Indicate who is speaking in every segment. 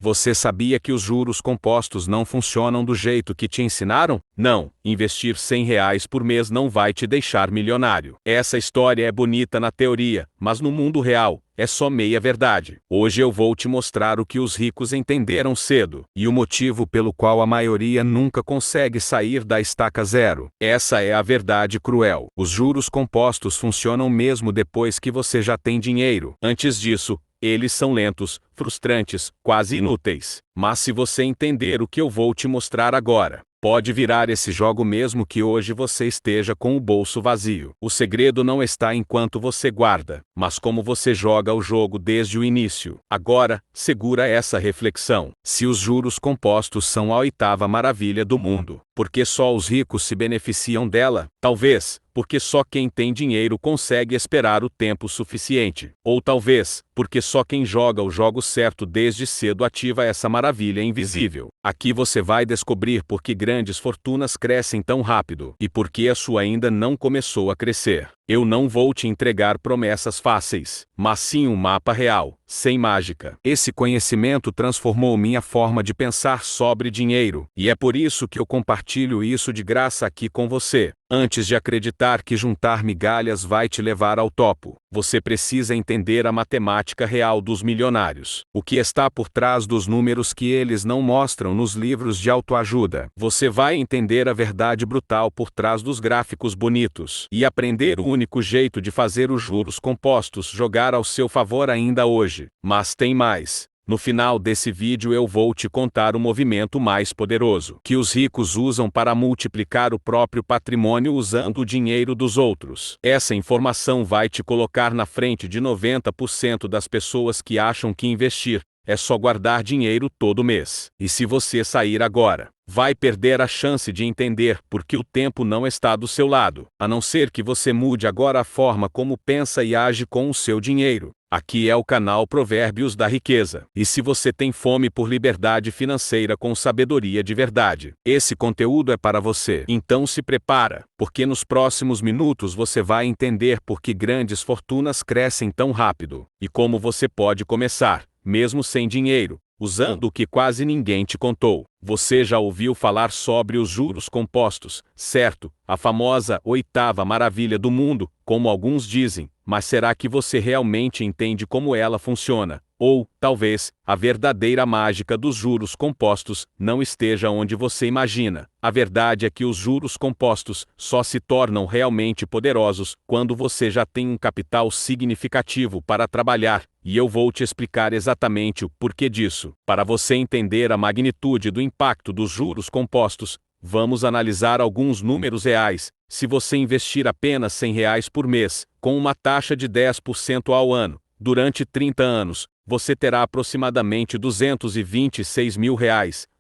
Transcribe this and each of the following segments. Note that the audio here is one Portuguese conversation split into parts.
Speaker 1: Você sabia que os juros compostos não funcionam do jeito que te ensinaram? Não, investir R$ 100 por mês não vai te deixar milionário. Essa história é bonita na teoria, mas no mundo real, é só meia verdade. Hoje eu vou te mostrar o que os ricos entenderam cedo, e o motivo pelo qual a maioria nunca consegue sair da estaca zero. Essa é a verdade cruel. Os juros compostos funcionam mesmo depois que você já tem dinheiro. Antes disso, eles são lentos, frustrantes, quase inúteis. Mas se você entender o que eu vou te mostrar agora, pode virar esse jogo mesmo que hoje você esteja com o bolso vazio. O segredo não está em quanto você guarda, mas como você joga o jogo desde o início. Agora, segura essa reflexão. Se os juros compostos são a oitava maravilha do mundo, por que só os ricos se beneficiam dela? Talvez porque só quem tem dinheiro consegue esperar o tempo suficiente. Ou talvez porque só quem joga o jogo certo desde cedo ativa essa maravilha invisível. Aqui você vai descobrir por que grandes fortunas crescem tão rápido e por que a sua ainda não começou a crescer. Eu não vou te entregar promessas fáceis, mas sim um mapa real, sem mágica. Esse conhecimento transformou minha forma de pensar sobre dinheiro, e é por isso que eu compartilho isso de graça aqui com você. Antes de acreditar que juntar migalhas vai te levar ao topo, você precisa entender a matemática real dos milionários. O que está por trás dos números que eles não mostram nos livros de autoajuda. Você vai entender a verdade brutal por trás dos gráficos bonitos e aprender o único jeito de fazer os juros compostos jogar ao seu favor ainda hoje. Mas tem mais. No final desse vídeo eu vou te contar o movimento mais poderoso que os ricos usam para multiplicar o próprio patrimônio usando o dinheiro dos outros. Essa informação vai te colocar na frente de 90% das pessoas que acham que investir é só guardar dinheiro todo mês. E se você sair agora, vai perder a chance de entender porque o tempo não está do seu lado, a não ser que você mude agora a forma como pensa e age com o seu dinheiro. Aqui é o canal Provérbios da Riqueza. E se você tem fome por liberdade financeira com sabedoria de verdade, esse conteúdo é para você. Então se prepara, porque nos próximos minutos você vai entender por que grandes fortunas crescem tão rápido e como você pode começar, mesmo sem dinheiro, usando o que quase ninguém te contou. Você já ouviu falar sobre os juros compostos, certo? A famosa oitava maravilha do mundo, como alguns dizem, mas será que você realmente entende como ela funciona? Ou, talvez, a verdadeira mágica dos juros compostos não esteja onde você imagina. A verdade é que os juros compostos só se tornam realmente poderosos quando você já tem um capital significativo para trabalhar, e eu vou te explicar exatamente o porquê disso. Para você entender a magnitude do impacto dos juros compostos, vamos analisar alguns números reais. Se você investir apenas R$ 100 por mês, com uma taxa de 10% ao ano, durante 30 anos, você terá aproximadamente R$ 226 mil.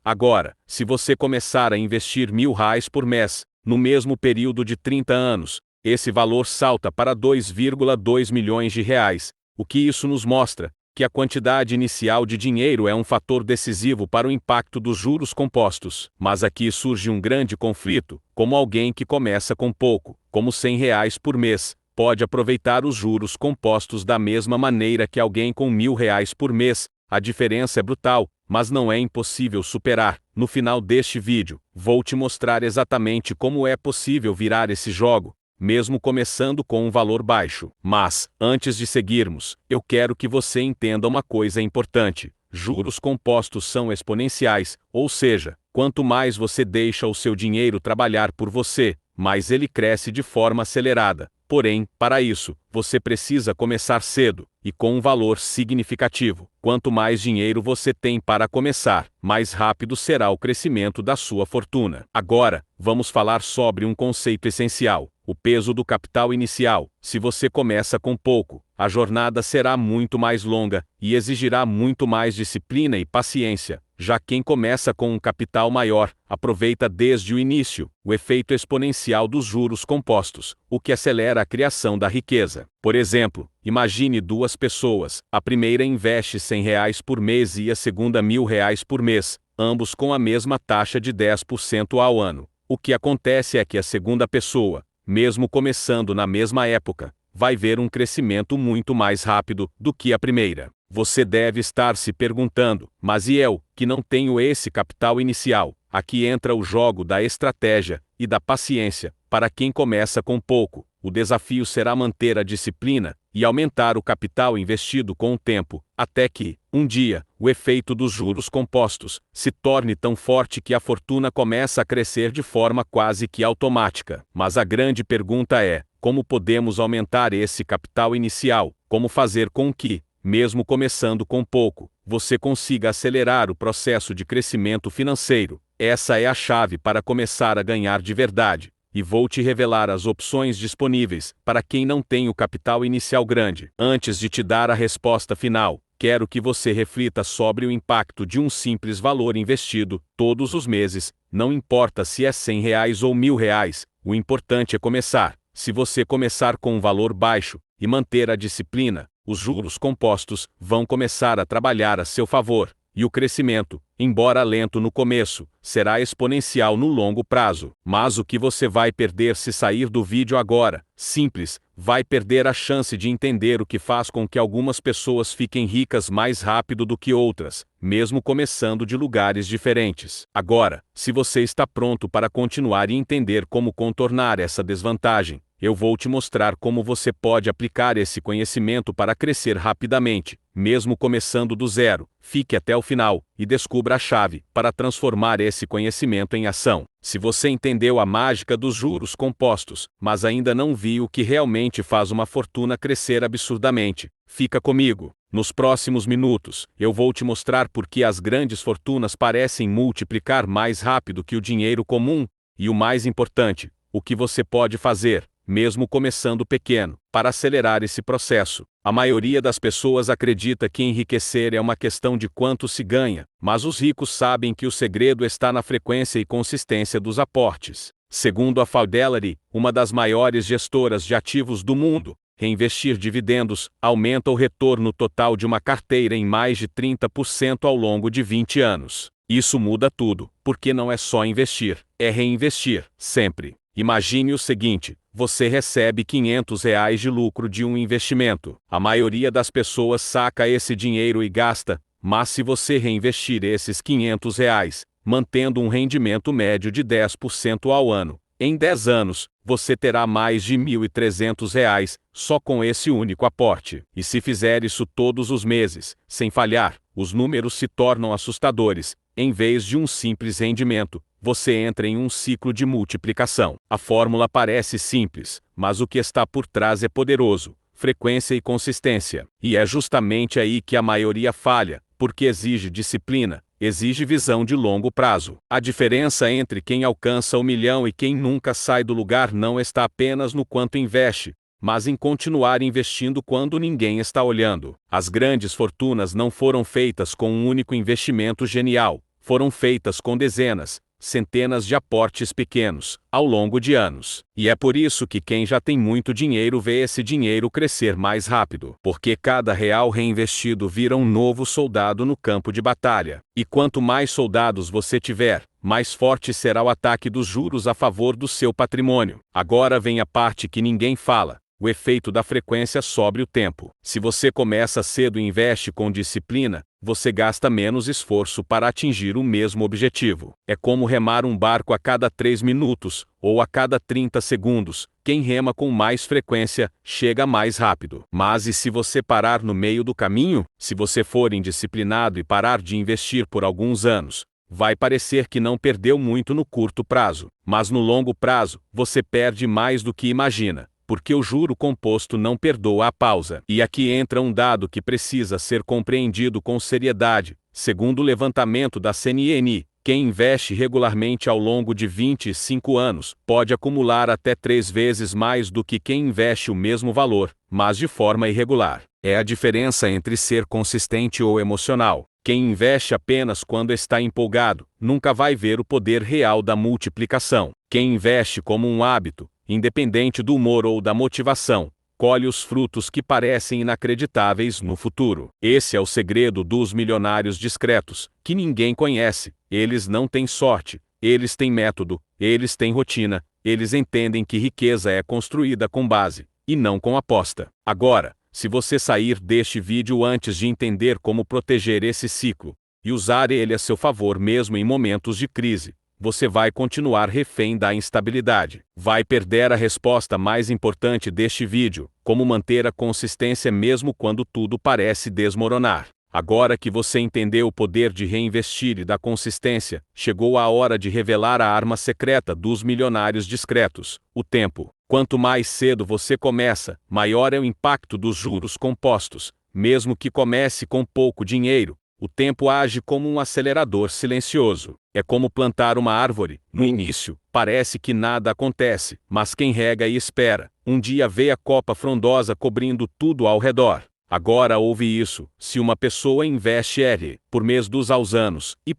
Speaker 1: Agora, se você começar a investir R$ 1.000 por mês, no mesmo período de 30 anos, esse valor salta para R$ 2,2 milhões. O que isso nos mostra? Que a quantidade inicial de dinheiro é um fator decisivo para o impacto dos juros compostos. Mas aqui surge um grande conflito, como alguém que começa com pouco, como R$ 100 por mês, pode aproveitar os juros compostos da mesma maneira que alguém com R$ 1.000 por mês. A diferença é brutal, mas não é impossível superar. No final deste vídeo, vou te mostrar exatamente como é possível virar esse jogo, mesmo começando com um valor baixo. Mas, antes de seguirmos, eu quero que você entenda uma coisa importante. Juros compostos são exponenciais, ou seja, quanto mais você deixa o seu dinheiro trabalhar por você, mais ele cresce de forma acelerada. Porém, para isso, você precisa começar cedo, e com um valor significativo. Quanto mais dinheiro você tem para começar, mais rápido será o crescimento da sua fortuna. Agora, vamos falar sobre um conceito essencial: o peso do capital inicial. Se você começa com pouco, a jornada será muito mais longa, e exigirá muito mais disciplina e paciência. Já quem começa com um capital maior, aproveita desde o início o efeito exponencial dos juros compostos, o que acelera a criação da riqueza. Por exemplo, imagine duas pessoas, a primeira investe R$ 100 por mês e a segunda R$ 1.000 por mês, ambos com a mesma taxa de 10% ao ano. O que acontece é que a segunda pessoa, mesmo começando na mesma época, vai ver um crescimento muito mais rápido do que a primeira. Você deve estar se perguntando, mas e eu, que não tenho esse capital inicial? Aqui entra o jogo da estratégia e da paciência. Para quem começa com pouco, o desafio será manter a disciplina e aumentar o capital investido com o tempo, até que, um dia, o efeito dos juros compostos se torne tão forte que a fortuna começa a crescer de forma quase que automática. Mas a grande pergunta é: como podemos aumentar esse capital inicial? Como fazer com que, mesmo começando com pouco, você consiga acelerar o processo de crescimento financeiro? Essa é a chave para começar a ganhar de verdade. E vou te revelar as opções disponíveis para quem não tem o capital inicial grande. Antes de te dar a resposta final, quero que você reflita sobre o impacto de um simples valor investido todos os meses. Não importa se é R$ 100 ou R$ 1.000, o importante é começar. Se você começar com um valor baixo e manter a disciplina, os juros compostos vão começar a trabalhar a seu favor. E o crescimento, embora lento no começo, será exponencial no longo prazo. Mas o que você vai perder se sair do vídeo agora? Simples, vai perder a chance de entender o que faz com que algumas pessoas fiquem ricas mais rápido do que outras, mesmo começando de lugares diferentes. Agora, se você está pronto para continuar e entender como contornar essa desvantagem, eu vou te mostrar como você pode aplicar esse conhecimento para crescer rapidamente, mesmo começando do zero. Fique até o final e descubra a chave para transformar esse conhecimento em ação. Se você entendeu a mágica dos juros compostos, mas ainda não viu o que realmente faz uma fortuna crescer absurdamente, fica comigo. Nos próximos minutos, eu vou te mostrar por que as grandes fortunas parecem multiplicar mais rápido que o dinheiro comum, e o mais importante, o que você pode fazer, mesmo começando pequeno, para acelerar esse processo. A maioria das pessoas acredita que enriquecer é uma questão de quanto se ganha, mas os ricos sabem que o segredo está na frequência e consistência dos aportes. Segundo a Fidelity, uma das maiores gestoras de ativos do mundo, reinvestir dividendos aumenta o retorno total de uma carteira em mais de 30% ao longo de 20 anos. Isso muda tudo, porque não é só investir, é reinvestir, sempre. Imagine o seguinte: você recebe R$ 500 de lucro de um investimento. A maioria das pessoas saca esse dinheiro e gasta, mas se você reinvestir esses R$ 500, mantendo um rendimento médio de 10% ao ano, em 10 anos, você terá mais de R$ 1.300 só com esse único aporte. E se fizer isso todos os meses, sem falhar, os números se tornam assustadores. Em vez de um simples rendimento, você entra em um ciclo de multiplicação. A fórmula parece simples, mas o que está por trás é poderoso: frequência e consistência. E é justamente aí que a maioria falha, porque exige disciplina, exige visão de longo prazo. A diferença entre quem alcança o milhão e quem nunca sai do lugar não está apenas no quanto investe, mas em continuar investindo quando ninguém está olhando. As grandes fortunas não foram feitas com um único investimento genial, foram feitas com dezenas, centenas de aportes pequenos, ao longo de anos. E é por isso que quem já tem muito dinheiro vê esse dinheiro crescer mais rápido, porque cada real reinvestido vira um novo soldado no campo de batalha. E quanto mais soldados você tiver, mais forte será o ataque dos juros a favor do seu patrimônio. Agora vem a parte que ninguém fala: o efeito da frequência sobre o tempo. Se você começa cedo e investe com disciplina, você gasta menos esforço para atingir o mesmo objetivo. É como remar um barco a cada 3 minutos, ou a cada 30 segundos. Quem rema com mais frequência, chega mais rápido. Mas e se você parar no meio do caminho? Se você for indisciplinado e parar de investir por alguns anos, vai parecer que não perdeu muito no curto prazo, mas no longo prazo, você perde mais do que imagina, porque o juro composto não perdoa a pausa. E aqui entra um dado que precisa ser compreendido com seriedade. Segundo o levantamento da CNN, quem investe regularmente ao longo de 25 anos pode acumular até 3 vezes mais do que quem investe o mesmo valor, mas de forma irregular. É a diferença entre ser consistente ou emocional. Quem investe apenas quando está empolgado, nunca vai ver o poder real da multiplicação. Quem investe como um hábito, independente do humor ou da motivação, colhe os frutos que parecem inacreditáveis no futuro. Esse é o segredo dos milionários discretos, que ninguém conhece. Eles não têm sorte, eles têm método, eles têm rotina, eles entendem que riqueza é construída com base, e não com aposta. Agora, Se você sair deste vídeo antes de entender como proteger esse ciclo, e usar ele a seu favor mesmo em momentos de crise, você vai continuar refém da instabilidade. Vai perder a resposta mais importante deste vídeo, como manter a consistência mesmo quando tudo parece desmoronar. Agora que você entendeu o poder de reinvestir e da consistência, chegou a hora de revelar a arma secreta dos milionários discretos: o tempo. Quanto mais cedo você começa, maior é o impacto dos juros compostos. Mesmo que comece com pouco dinheiro, o tempo age como um acelerador silencioso. É como plantar uma árvore. No início, parece que nada acontece, mas quem rega e espera, um dia vê a copa frondosa cobrindo tudo ao redor. Agora ouve isso: se uma pessoa investe R$ por mês aos anos, e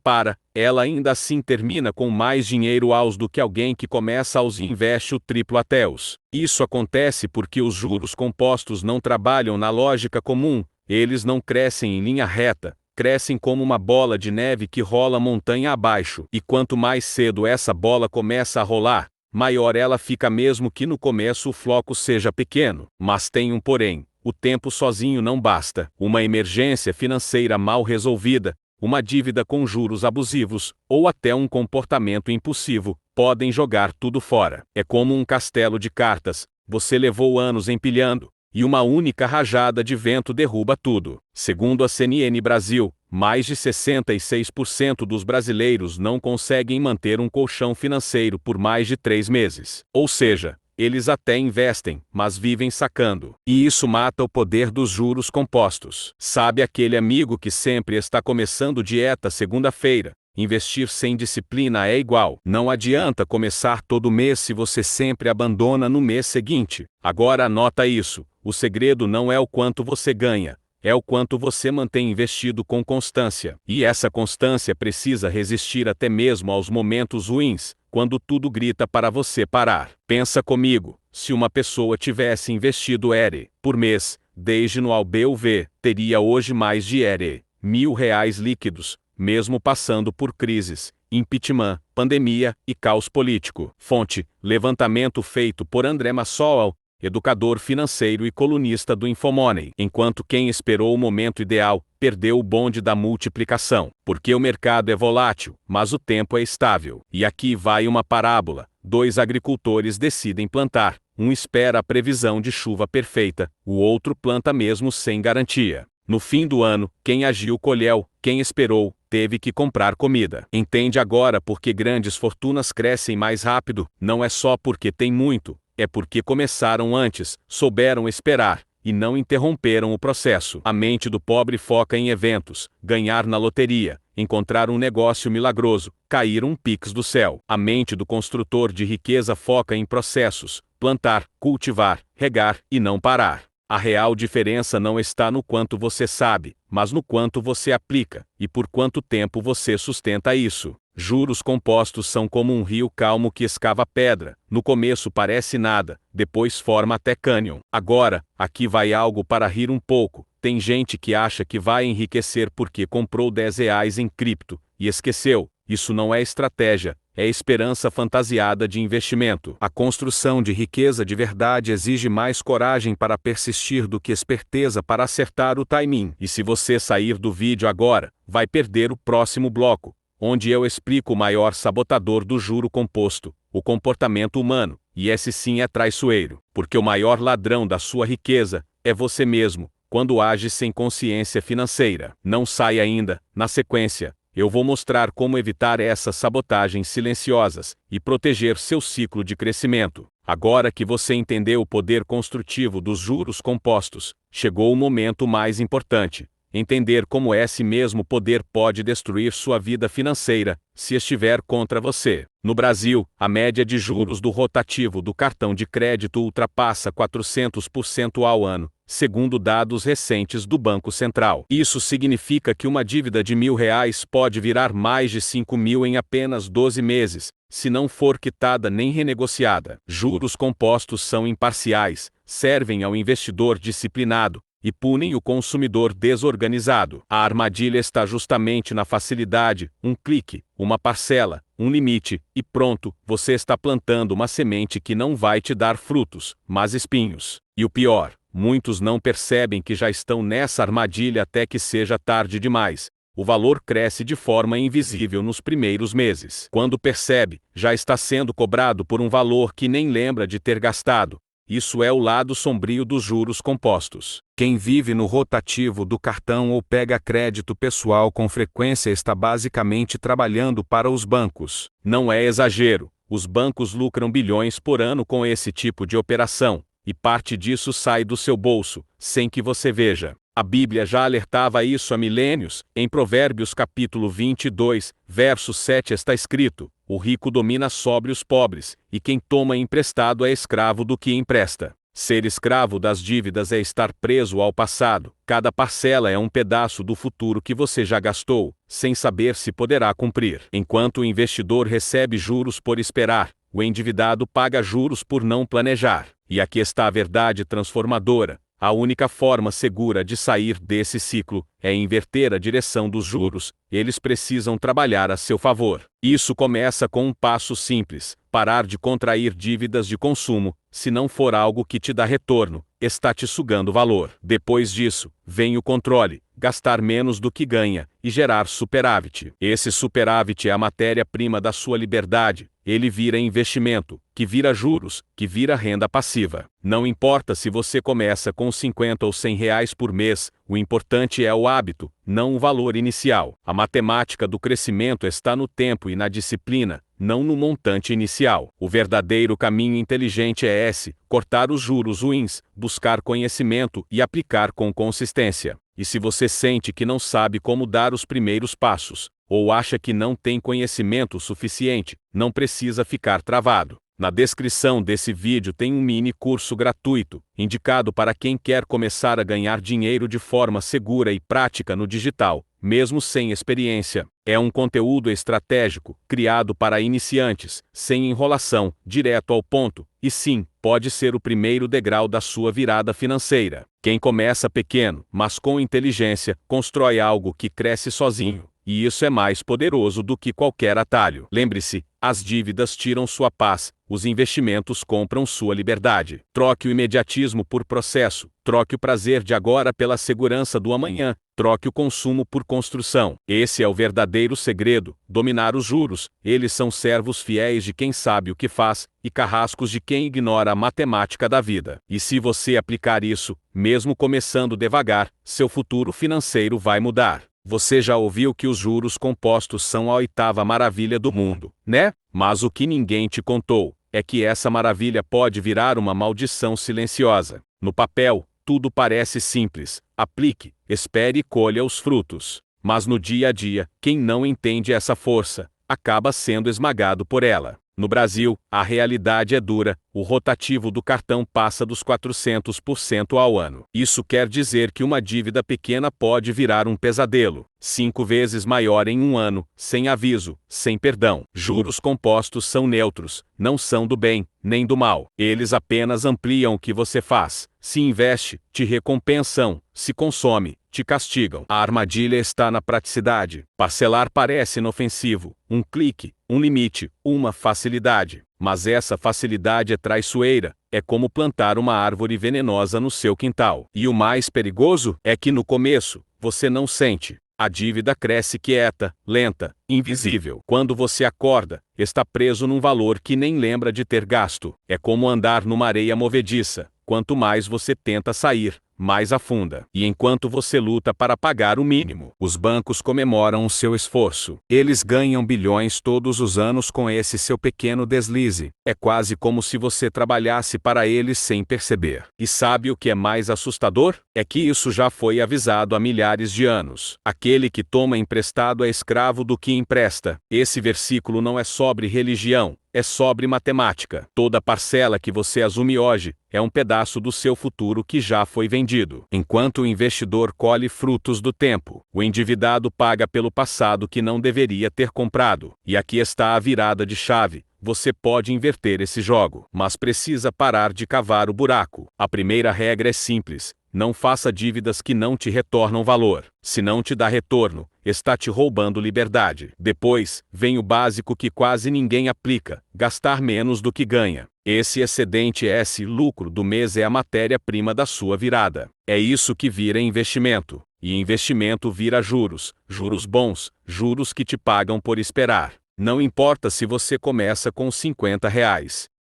Speaker 1: ela ainda assim termina com mais dinheiro aos do que alguém que começa aos e investe o triplo até os. Isso acontece porque os juros compostos não trabalham na lógica comum, eles não crescem em linha reta, crescem como uma bola de neve que rola montanha abaixo. E quanto mais cedo essa bola começa a rolar, maior ela fica mesmo que no começo o floco seja pequeno. Mas tem um porém: o tempo sozinho não basta. Uma emergência financeira mal resolvida, uma dívida com juros abusivos, ou até um comportamento impulsivo, podem jogar tudo fora. É como um castelo de cartas, você levou anos empilhando, e uma única rajada de vento derruba tudo. Segundo a CNN Brasil, mais de 66% dos brasileiros não conseguem manter um colchão financeiro por mais de 3 meses. Ou seja, eles até investem, mas vivem sacando. E isso mata o poder dos juros compostos. Sabe aquele amigo que sempre está começando dieta segunda-feira? Investir sem disciplina é igual. Não adianta começar todo mês se você sempre abandona no mês seguinte. Agora anota isso: o segredo não é o quanto você ganha, é o quanto você mantém investido com constância. E essa constância precisa resistir até mesmo aos momentos ruins, quando tudo grita para você parar. Pensa comigo: se uma pessoa tivesse investido R$ por mês, desde no ABUV, teria hoje mais de R$ 1.000 líquidos, mesmo passando por crises, impeachment, pandemia e caos político. Fonte: levantamento feito por André Massol, educador financeiro e colunista do Infomoney. Enquanto quem esperou o momento ideal, perdeu o bonde da multiplicação. Porque o mercado é volátil, mas o tempo é estável. E aqui vai uma parábola: 2 agricultores decidem plantar. Um espera a previsão de chuva perfeita, o outro planta mesmo sem garantia. No fim do ano, quem agiu colheu, quem esperou, teve que comprar comida. Entende agora por que grandes fortunas crescem mais rápido? Não é só porque tem muito, é porque começaram antes, souberam esperar, e não interromperam o processo. A mente do pobre foca em eventos: ganhar na loteria, encontrar um negócio milagroso, cair um pix do céu. A mente do construtor de riqueza foca em processos: plantar, cultivar, regar e não parar. A real diferença não está no quanto você sabe, mas no quanto você aplica, e por quanto tempo você sustenta isso. Juros compostos são como um rio calmo que escava pedra. No começo parece nada, depois forma até cânion. Agora, aqui vai algo para rir um pouco. Tem gente que acha que vai enriquecer porque comprou R$ 10 em cripto, e esqueceu. Isso não é estratégia, é esperança fantasiada de investimento. A construção de riqueza de verdade exige mais coragem para persistir do que esperteza para acertar o timing. E se você sair do vídeo agora, vai perder o próximo bloco, onde eu explico o maior sabotador do juro composto: o comportamento humano. E esse sim é traiçoeiro, porque o maior ladrão da sua riqueza é você mesmo, quando age sem consciência financeira. Não sai ainda. Na sequência, eu vou mostrar como evitar essas sabotagens silenciosas e proteger seu ciclo de crescimento. Agora que você entendeu o poder construtivo dos juros compostos, chegou o momento mais importante: entender como esse mesmo poder pode destruir sua vida financeira, se estiver contra você. No Brasil, a média de juros do rotativo do cartão de crédito ultrapassa 400% ao ano, segundo dados recentes do Banco Central. Isso significa que uma dívida de R$ 1.000 pode virar mais de 5.000 em apenas 12 meses, se não for quitada nem renegociada. Juros compostos são imparciais, servem ao investidor disciplinado e punem o consumidor desorganizado. A armadilha está justamente na facilidade: um clique, uma parcela, um limite, e pronto, você está plantando uma semente que não vai te dar frutos, mas espinhos. E o pior, muitos não percebem que já estão nessa armadilha até que seja tarde demais. O valor cresce de forma invisível nos primeiros meses. Quando percebe, já está sendo cobrado por um valor que nem lembra de ter gastado. Isso é o lado sombrio dos juros compostos. Quem vive no rotativo do cartão ou pega crédito pessoal com frequência está basicamente trabalhando para os bancos. Não é exagero, os bancos lucram bilhões por ano com esse tipo de operação, e parte disso sai do seu bolso, sem que você veja. A Bíblia já alertava isso há milênios. Em Provérbios capítulo 22, verso 7 está escrito: o rico domina sobre os pobres, e quem toma emprestado é escravo do que empresta. Ser escravo das dívidas é estar preso ao passado. Cada parcela é um pedaço do futuro que você já gastou, sem saber se poderá cumprir. Enquanto o investidor recebe juros por esperar, o endividado paga juros por não planejar. E aqui está a verdade transformadora. A única forma segura de sair desse ciclo é inverter a direção dos juros. Eles precisam trabalhar a seu favor. Isso começa com um passo simples: parar de contrair dívidas de consumo. Se não for algo que te dá retorno, está te sugando valor. Depois disso, vem o controle: gastar menos do que ganha e gerar superávit. Esse superávit é a matéria-prima da sua liberdade. Ele vira investimento, que vira juros, que vira renda passiva. Não importa se você começa com 50 ou 100 reais por mês, o importante é o hábito, não o valor inicial. A matemática do crescimento está no tempo e na disciplina, não no montante inicial. O verdadeiro caminho inteligente é esse: cortar os juros ruins, buscar conhecimento e aplicar com consistência. E se você sente que não sabe como dar os primeiros passos, ou acha que não tem conhecimento suficiente, não precisa ficar travado. Na descrição desse vídeo tem um mini curso gratuito, indicado para quem quer começar a ganhar dinheiro de forma segura e prática no digital, mesmo sem experiência. É um conteúdo estratégico, criado para iniciantes, sem enrolação, direto ao ponto, e sim, pode ser o primeiro degrau da sua virada financeira. Quem começa pequeno, mas com inteligência, constrói algo que cresce sozinho. E isso é mais poderoso do que qualquer atalho. Lembre-se, as dívidas tiram sua paz, os investimentos compram sua liberdade. Troque o imediatismo por processo, troque o prazer de agora pela segurança do amanhã, troque o consumo por construção. Esse é o verdadeiro segredo: dominar os juros. Eles são servos fiéis de quem sabe o que faz, e carrascos de quem ignora a matemática da vida. E se você aplicar isso, mesmo começando devagar, seu futuro financeiro vai mudar. Você já ouviu que os juros compostos são a oitava maravilha do mundo, né? Mas o que ninguém te contou é que essa maravilha pode virar uma maldição silenciosa. No papel, tudo parece simples: aplique, espere e colha os frutos. Mas no dia a dia, quem não entende essa força, acaba sendo esmagado por ela. No Brasil, a realidade é dura: o rotativo do cartão passa dos 400% ao ano. Isso quer dizer que uma dívida pequena pode virar um pesadelo, 5 vezes maior em um ano, sem aviso, sem perdão. Juros compostos são neutros, não são do bem, nem do mal. Eles apenas ampliam o que você faz. Se investe, te recompensam; se consome, te castigam. A armadilha está na praticidade. Parcelar parece inofensivo: um clique, um limite, uma facilidade. Mas essa facilidade é traiçoeira. É como plantar uma árvore venenosa no seu quintal. E o mais perigoso é que no começo, você não sente. A dívida cresce quieta, lenta, invisível. Quando você acorda, está preso num valor que nem lembra de ter gasto. É como andar numa areia movediça: quanto mais você tenta sair, mais afunda. E enquanto você luta para pagar o mínimo, os bancos comemoram o seu esforço. Eles ganham bilhões todos os anos com esse seu pequeno deslize. É quase como se você trabalhasse para eles sem perceber. E sabe o que é mais assustador? É que isso já foi avisado há milhares de anos. Aquele que toma emprestado é escravo do que empresta. Esse versículo não é sobre religião, é sobre matemática. Toda parcela que você assume hoje é um pedaço do seu futuro que já foi vendido. Enquanto o investidor colhe frutos do tempo, o endividado paga pelo passado que não deveria ter comprado. E aqui está a virada de chave: você pode inverter esse jogo, mas precisa parar de cavar o buraco. A primeira regra é simples: não faça dívidas que não te retornam valor. Se não te dá retorno, está te roubando liberdade. Depois, vem o básico que quase ninguém aplica: gastar menos do que ganha. Esse excedente, esse lucro do mês é a matéria-prima da sua virada. É isso que vira investimento. E investimento vira juros, juros bons, juros que te pagam por esperar. Não importa se você começa com R$ 50.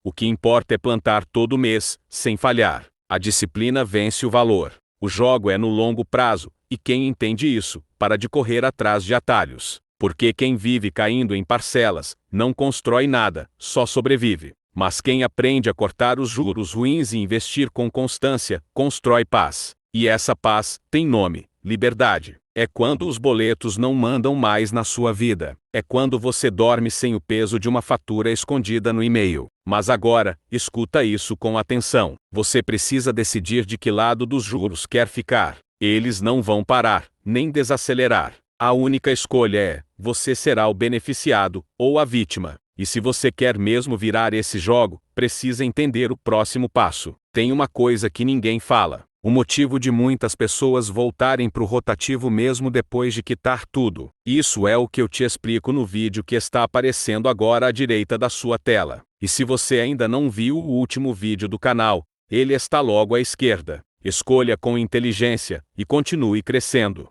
Speaker 1: O que importa é plantar todo mês, sem falhar. A disciplina vence o valor. O jogo é no longo prazo, e quem entende isso, para de correr atrás de atalhos. Porque quem vive caindo em parcelas, não constrói nada, só sobrevive. Mas quem aprende a cortar os juros ruins e investir com constância, constrói paz. E essa paz tem nome: liberdade. É quando os boletos não mandam mais na sua vida. É quando você dorme sem o peso de uma fatura escondida no e-mail. Mas agora, escuta isso com atenção. Você precisa decidir de que lado dos juros quer ficar. Eles não vão parar, nem desacelerar. A única escolha é: você será o beneficiado ou a vítima. E se você quer mesmo virar esse jogo, precisa entender o próximo passo. Tem uma coisa que ninguém fala. O motivo de muitas pessoas voltarem para o rotativo mesmo depois de quitar tudo. Isso é o que eu te explico no vídeo que está aparecendo agora à direita da sua tela. E se você ainda não viu o último vídeo do canal, ele está logo à esquerda. Escolha com inteligência e continue crescendo.